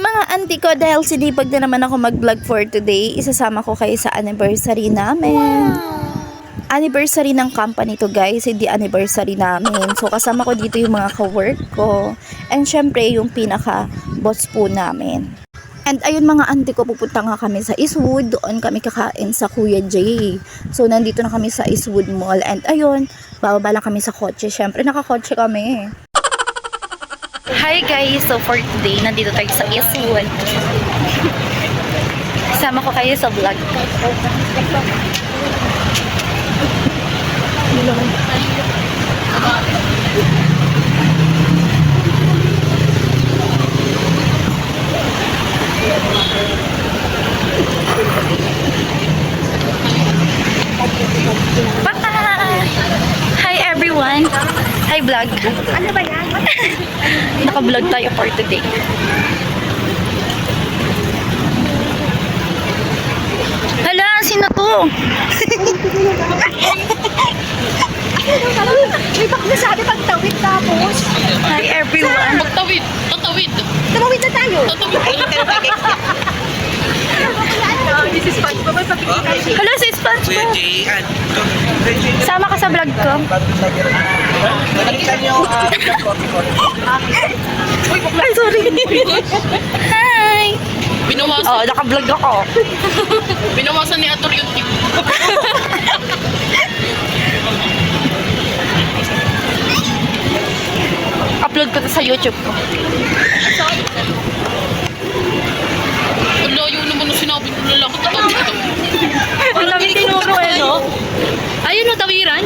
Mga auntie ko, dahil sinipag na naman ako mag-vlog for today, isasama ko kayo sa anniversary namin. Anniversary ng company to guys, hindi anniversary namin. So kasama ko dito yung mga ka-work ko. And syempre yung pinaka-boss po namin. And ayun mga auntie ko, pupunta nga kami sa Eastwood. Doon kami kakain sa Kuya J. So nandito na kami sa Eastwood Mall. And ayun, bababa lang kami sa kotse. Syempre nakakotse kami. Hi guys! So for today, nandito tayo sa Eastwood. Sama ko kayo sa vlog. Hi everyone! Hi vlog! Ano ba yan? Naka-vlog tayo for today. Hala, sino to? May sabi pagtawid tapos. Hi everyone! Magtawid! Tatawid! Tumawid na tayo. Tatawid! This is SpongeBob. May papikita tayo. Hala, si SpongeBob! Sama ka sa vlog ko. Ay, sorry. Hi! Binawasan, Oh, naka-vlog ako. binawasan ni Ator yung tip. Upload ko to sa YouTube ko. Ang layo naman na sinabi ng lalaki. Tatawid ito. Ang dami tinuro eh, no? Ayun o, tawiran.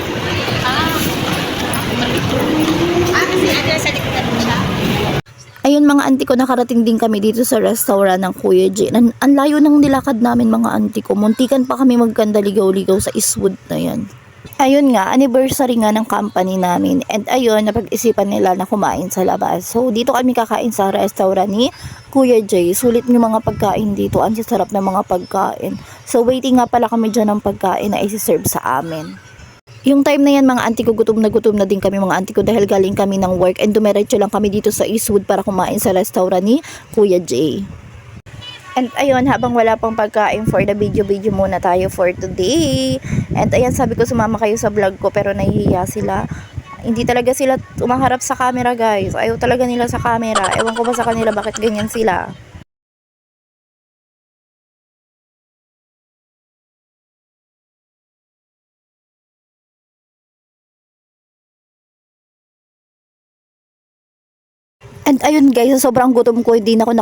Kasi ano sa likod siya. Ayun mga auntie ko, nakarating din kami dito sa restaurant ng Kuya J. Ang layo ng nilakad namin mga auntie ko. Muntikan pa kami magkanda ligaw-ligaw sa Eastwood na yan. Ayun nga, anniversary nga ng company namin. And ayun, napag-isipan nila na kumain sa labas. So dito kami kakain sa restaurant ni Kuya J. Sulit yung mga pagkain dito. Ang sasarap ng mga pagkain. So waiting nga pala kami dyan ng pagkain na isi-serve sa amin. Yung time na yan mga auntie ko, gutom na din kami mga auntie ko dahil galing kami ng work and dumiretso lang kami dito sa Eastwood para kumain sa restaurant ni Kuya J. And ayun, habang wala pang pagkain for the video muna tayo for today. And ayan, sabi ko sumama kayo sa vlog ko pero nahihiya sila. Hindi talaga sila umaharap sa camera guys. Ayaw talaga nila sa camera. Ewan ko ba sa kanila bakit ganyan sila. And ayun guys, sobrang gutom ko, hindi na ako